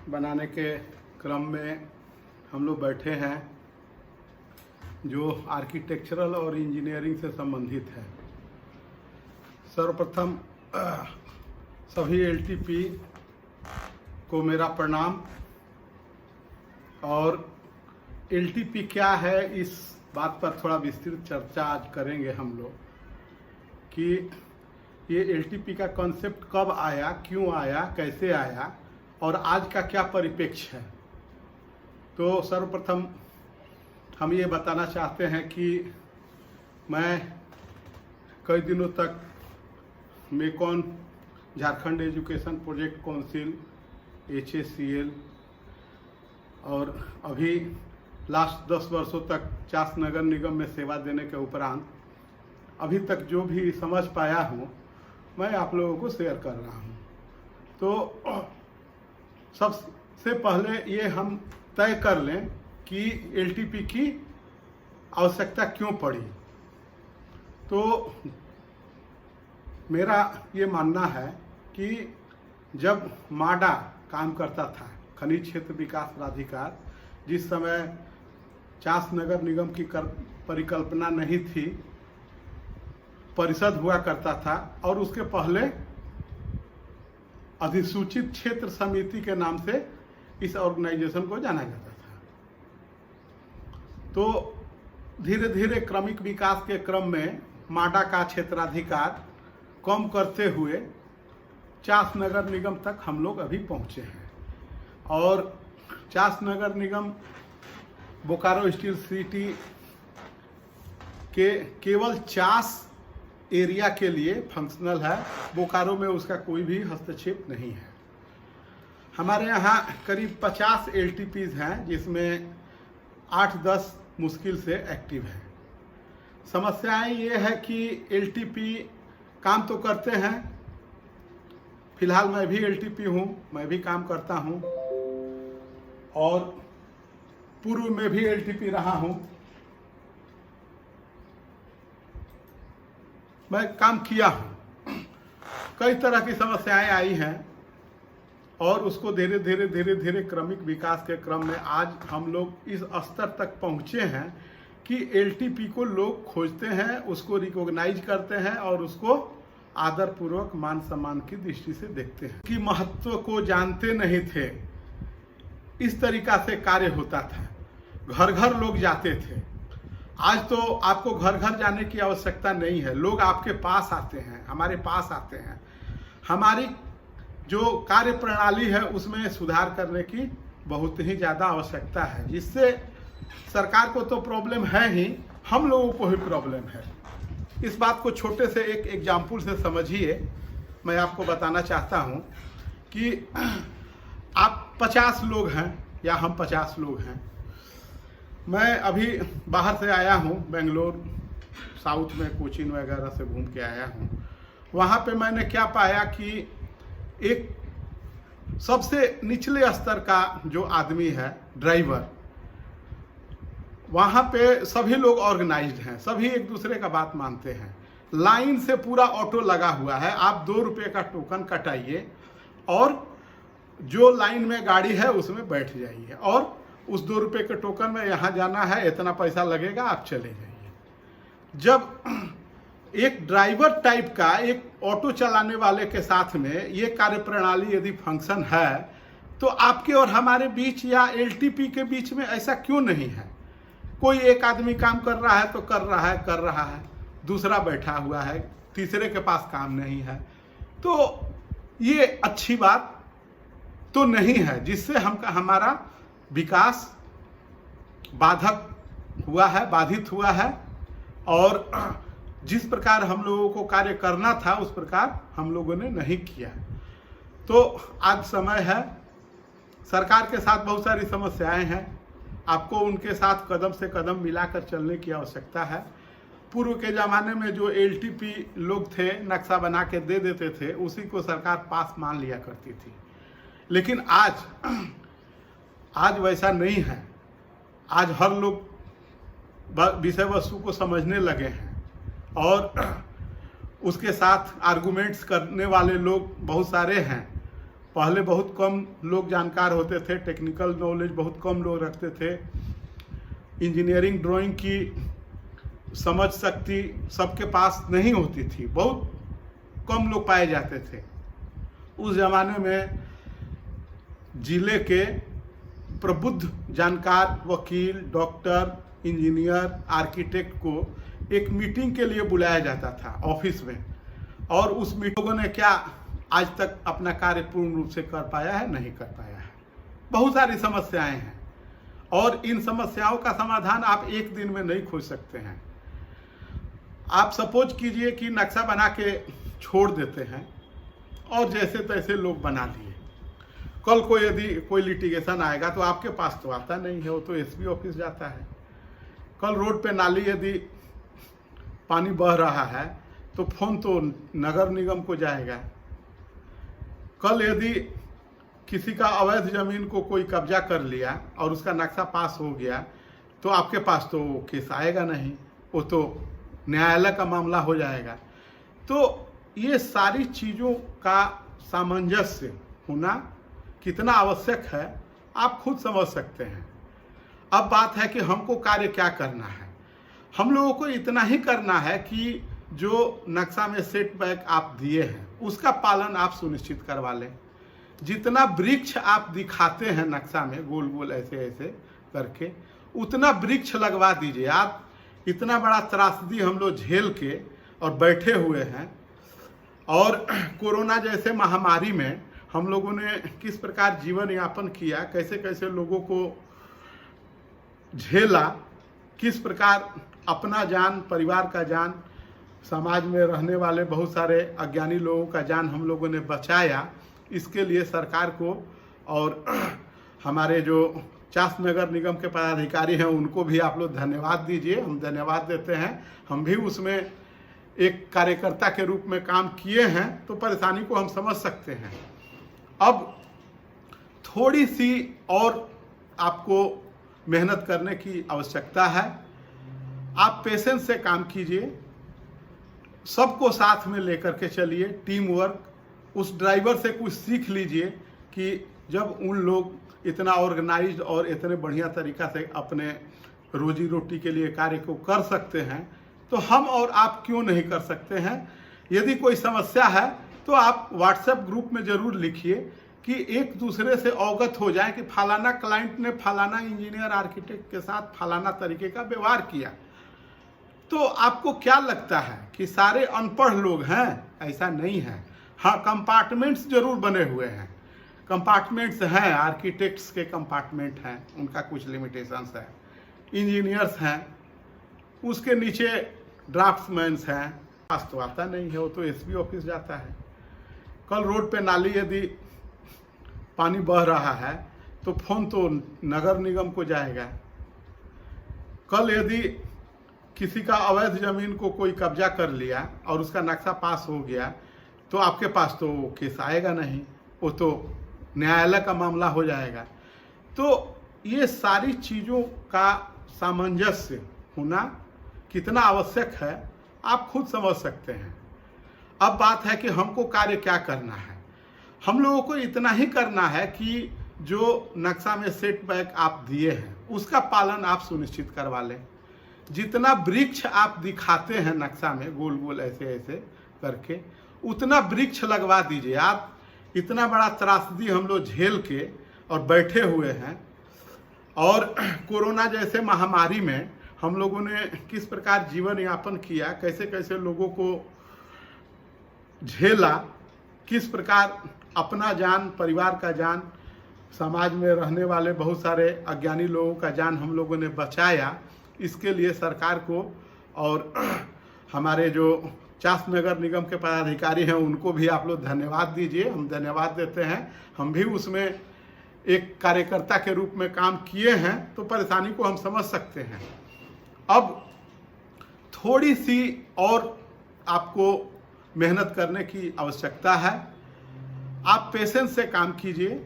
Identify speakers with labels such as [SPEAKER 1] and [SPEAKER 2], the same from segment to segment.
[SPEAKER 1] बनाने के क्रम में हम लोग बैठे हैं जो आर्किटेक्चरल और इंजीनियरिंग से संबंधित है। सर्वप्रथम सभी एलटीपी को मेरा प्रणाम। और एलटीपी क्या है इस बात पर थोड़ा विस्तृत चर्चा आज करेंगे हम लोग कि ये एलटीपी का कॉन्सेप्ट कब आया, क्यों आया, कैसे आया और आज का क्या परिप्रेक्ष्य है। तो सर्वप्रथम हम ये बताना चाहते हैं कि मैं कई दिनों तक MECON Jharkhand education project council HACL और अभी लास्ट 10 वर्षों तक चास नगर निगम में सेवा देने के उपरांत अभी तक जो भी समझ पाया हूँ मैं आप लोगों को शेयर कर रहा हूँ। तो सबसे पहले ये हम तय कर लें कि एलटीपी की आवश्यकता क्यों पड़ी। तो मेरा ये मानना है कि जब माडा काम करता था, खनिज क्षेत्र विकास प्राधिकार, जिस समय चास नगर निगम की परिकल्पना नहीं थी, परिषद हुआ करता था और उसके पहले अधिसूचित क्षेत्र समिति के नाम से इस ऑर्गेनाइजेशन को जाना जाता था। तो धीरे धीरे क्रमिक विकास के क्रम में माडा का क्षेत्राधिकार कम करते हुए चास नगर निगम तक हम लोग अभी पहुंचे हैं। और चास नगर निगम बोकारो स्टील सिटी के केवल चास एरिया के लिए फंक्शनल है, बोकारो में उसका कोई भी हस्तक्षेप नहीं है। हमारे यहाँ करीब 50 एलटीपीज हैं जिसमें 8-10 मुश्किल से एक्टिव है। समस्याएं ये है कि एलटीपी काम तो करते हैं, फिलहाल मैं भी एलटीपी हूँ, मैं भी काम करता हूँ और पूर्व में भी एलटीपी रहा हूँ। मैं काम किया हूँ। कई तरह की समस्याएं आई हैं और उसको धीरे धीरे क्रमिक विकास के क्रम में आज हम लोग इस स्तर तक पहुँचे हैं कि एलटीपी को लोग खोजते हैं, उसको रिकॉग्नाइज करते हैं और उसको आदर पूर्वक मान सम्मान की दृष्टि से देखते हैं। कि महत्व को जानते नहीं थे, इस तरीका से कार्य होता था, घर घर लोग जाते थे। आज तो आपको घर घर जाने की आवश्यकता नहीं है, लोग आपके पास आते हैं, हमारे पास आते हैं। हमारी जो कार्य प्रणाली है उसमें सुधार करने की बहुत ही ज़्यादा आवश्यकता है, जिससे सरकार को तो प्रॉब्लम है ही, हम लोगों को भी प्रॉब्लम है। इस बात को छोटे से एक एग्जाम्पल से समझिए। मैं आपको बताना चाहता हूँ कि आप 50 लोग हैं या हम 50 लोग हैं। मैं अभी बाहर से आया हूँ, बेंगलोर साउथ में कोचिन वगैरह से घूम के आया हूँ। वहाँ पे मैंने क्या पाया कि एक सबसे निचले स्तर का जो आदमी है, ड्राइवर, वहाँ पे सभी लोग ऑर्गेनाइज्ड हैं, सभी एक दूसरे का बात मानते हैं। लाइन से पूरा ऑटो लगा हुआ है, आप 2 रुपये का टोकन कटाइए और जो लाइन में गाड़ी है उसमें बैठ जाइए और उस 2 रुपये के टोकन में यहाँ जाना है, इतना पैसा लगेगा, आप चले जाइए। जब एक ड्राइवर टाइप का एक ऑटो चलाने वाले के साथ में ये कार्य प्रणाली यदि फंक्शन है, तो आपके और हमारे बीच या एलटीपी के बीच में ऐसा क्यों नहीं है? कोई एक आदमी काम कर रहा है तो कर रहा है, दूसरा बैठा हुआ है, तीसरे के पास काम नहीं है। तो ये अच्छी बात तो नहीं है, जिससे हमारा विकास बाधित हुआ है और जिस प्रकार हम लोगों को कार्य करना था उस प्रकार हम लोगों ने नहीं किया। तो आज समय है, सरकार के साथ बहुत सारी समस्याएं हैं, आपको उनके साथ कदम से कदम मिलाकर चलने की आवश्यकता है। पूर्व के ज़माने में जो एलटीपी लोग थे, नक्शा बना के दे देते थे, उसी को सरकार पास मान लिया करती थी। लेकिन आज वैसा नहीं है। आज हर लोग विषय वस्तु को समझने लगे हैं और उसके साथ आर्गुमेंट्स करने वाले लोग बहुत सारे हैं। पहले बहुत कम लोग जानकार होते थे, टेक्निकल नॉलेज बहुत कम लोग रखते थे। इंजीनियरिंग ड्राइंग की समझ शक्ति सबके पास नहीं होती थी, बहुत कम लोग पाए जाते थे। उस ज़माने में जिले के प्रबुद्ध जानकार वकील, डॉक्टर, इंजीनियर, आर्किटेक्ट को एक मीटिंग के लिए बुलाया जाता था ऑफिस में, और उस लोगों ने क्या आज तक अपना कार्य पूर्ण रूप से कर पाया है? नहीं कर पाया है। बहुत सारी समस्याएं हैं और इन समस्याओं का समाधान आप एक दिन में नहीं खोज सकते हैं। आप सपोज कीजिए कि नक्शा बना के छोड़ देते हैं और जैसे तैसे लोग बना लिए। कल को यदि कोई लिटिगेशन आएगा तो आपके पास तो आता नहीं है, वो तो एसपी ऑफिस जाता है। कल रोड पे नाली यदि पानी बह रहा है तो फोन तो नगर निगम को जाएगा। कल यदि किसी का अवैध जमीन को कोई कब्जा कर लिया और उसका नक्शा पास हो गया तो आपके पास तो केस आएगा नहीं, वो तो न्यायालय का मामला हो जाएगा। तो ये सारी चीज़ों का सामंजस्य होना कितना आवश्यक है आप खुद समझ सकते हैं। अब बात है कि हमको कार्य क्या करना है। हम लोगों को इतना ही करना है कि जो नक्शा में सेटबैक आप दिए हैं उसका पालन आप सुनिश्चित करवा लें। जितना वृक्ष आप दिखाते हैं नक्शा में गोल गोल ऐसे ऐसे करके, उतना वृक्ष लगवा दीजिए। आप इतना बड़ा त्रासदी हम लोग झेल के और बैठे हुए हैं, और कोरोना जैसे महामारी में हम लोगों ने किस प्रकार जीवन यापन किया, कैसे कैसे लोगों को झेला, किस प्रकार अपना जान, परिवार का जान, समाज में रहने वाले बहुत सारे अज्ञानी लोगों का जान हम लोगों ने बचाया। इसके लिए सरकार को और हमारे जो चास नगर निगम के पदाधिकारी हैं उनको भी आप लोग धन्यवाद दीजिए। हम धन्यवाद देते हैं। हम भी उसमें एक कार्यकर्ता के रूप में काम किए हैं तो परेशानी को हम समझ सकते हैं। अब थोड़ी सी और आपको मेहनत करने की आवश्यकता है। आप पेशेंस से काम कीजिए, सबको साथ में लेकर के चलिए, टीम वर्क। उस ड्राइवर से कुछ सीख लीजिए कि जब उन लोग इतना ऑर्गेनाइज्ड और इतने बढ़िया तरीक़ा से अपने रोजी रोटी के लिए कार्य को कर सकते हैं तो हम और आप क्यों नहीं कर सकते हैं। यदि कोई समस्या है तो आप व्हाट्सएप ग्रुप में ज़रूर लिखिए कि एक दूसरे से अवगत हो जाए कि फलाना क्लाइंट ने फलाना इंजीनियर आर्किटेक्ट के साथ फलाना तरीके का व्यवहार किया। तो आपको क्या लगता है कि सारे अनपढ़ लोग हैं? ऐसा नहीं है। हाँ, कंपार्टमेंट्स जरूर बने हुए हैं, कंपार्टमेंट्स हैं, आर्किटेक्ट्स के कंपार्टमेंट हैं, उनका कुछ लिमिटेशंस है, इंजीनियर्स हैं, उसके नीचे ड्राफ्ट्समैन्स हैं, पास तो आता नहीं है, वो तो एसपी ऑफिस जाता है। कल रोड पे नाली यदि पानी बह रहा है तो फोन तो नगर निगम को जाएगा। कल यदि किसी का अवैध जमीन को कोई कब्जा कर लिया और उसका नक्शा पास हो गया तो आपके पास तो केस आएगा नहीं, वो तो न्यायालय का मामला हो जाएगा। तो ये सारी चीज़ों का सामंजस्य होना कितना आवश्यक है आप खुद समझ सकते हैं। अब बात है कि हमको कार्य क्या करना है। हम लोगों को इतना ही करना है कि जो नक्शा में सेटबैक आप दिए हैं उसका पालन आप सुनिश्चित करवा लें। जितना वृक्ष आप दिखाते हैं नक्शा में गोल गोल ऐसे ऐसे करके, उतना वृक्ष लगवा दीजिए। आप इतना बड़ा त्रासदी हम लोग झेल के और बैठे हुए हैं, और कोरोना जैसे महामारी में हम लोगों ने किस प्रकार जीवन यापन किया, कैसे कैसे लोगों को झेला, किस प्रकार अपना जान, परिवार का जान, समाज में रहने वाले बहुत सारे अज्ञानी लोगों का जान हम लोगों ने बचाया। इसके लिए सरकार को और हमारे जो चास नगर निगम के पदाधिकारी हैं उनको भी आप लोग धन्यवाद दीजिए। हम धन्यवाद देते हैं। हम भी उसमें एक कार्यकर्ता के रूप में काम किए हैं तो परेशानी को हम समझ सकते हैं। अब थोड़ी सी और आपको मेहनत करने की आवश्यकता है। आप पेशेंस से काम कीजिए,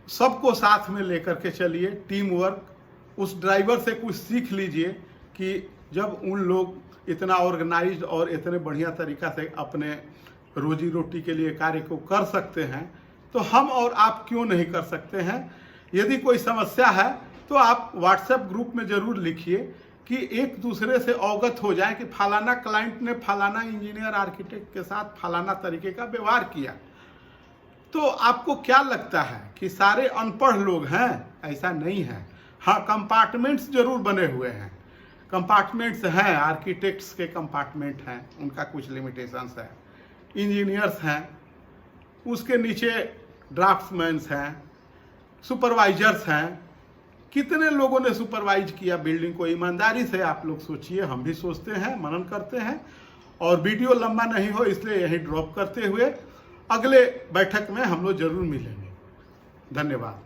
[SPEAKER 1] सबको साथ में लेकर के चलिए, टीम वर्क। उस ड्राइवर से कुछ सीख लीजिए कि जब उन लोग इतना ऑर्गेनाइज्ड और इतने बढ़िया तरीक़ा से अपने रोजी रोटी के लिए कार्य को कर सकते हैं तो हम और आप क्यों नहीं कर सकते हैं? यदि कोई समस्या है तो आप व्हाट्सएप ग्रुप में ज़रूर लिखिए कि एक दूसरे से अवगत हो जाए कि फलाना क्लाइंट ने फलाना इंजीनियर आर्किटेक्ट के साथ फलाना तरीके का व्यवहार किया। तो आपको क्या लगता है कि सारे अनपढ़ लोग हैं? ऐसा नहीं है। हाँ, कंपार्टमेंट्स जरूर बने हुए हैं, कंपार्टमेंट्स हैं, आर्किटेक्ट्स के कंपार्टमेंट हैं, उनका कुछ लिमिटेशंस है, इंजीनियर्स हैं, उसके नीचे ड्राफ्ट्समैन्स हैं, सुपरवाइजर्स हैं। कितने लोगों ने सुपरवाइज किया बिल्डिंग को? ईमानदारी से आप लोग सोचिए, हम भी सोचते हैं, मनन करते हैं। और वीडियो लंबा नहीं हो इसलिए यही ड्रॉप करते हुए अगले बैठक में हम लोग जरूर मिलेंगे। धन्यवाद।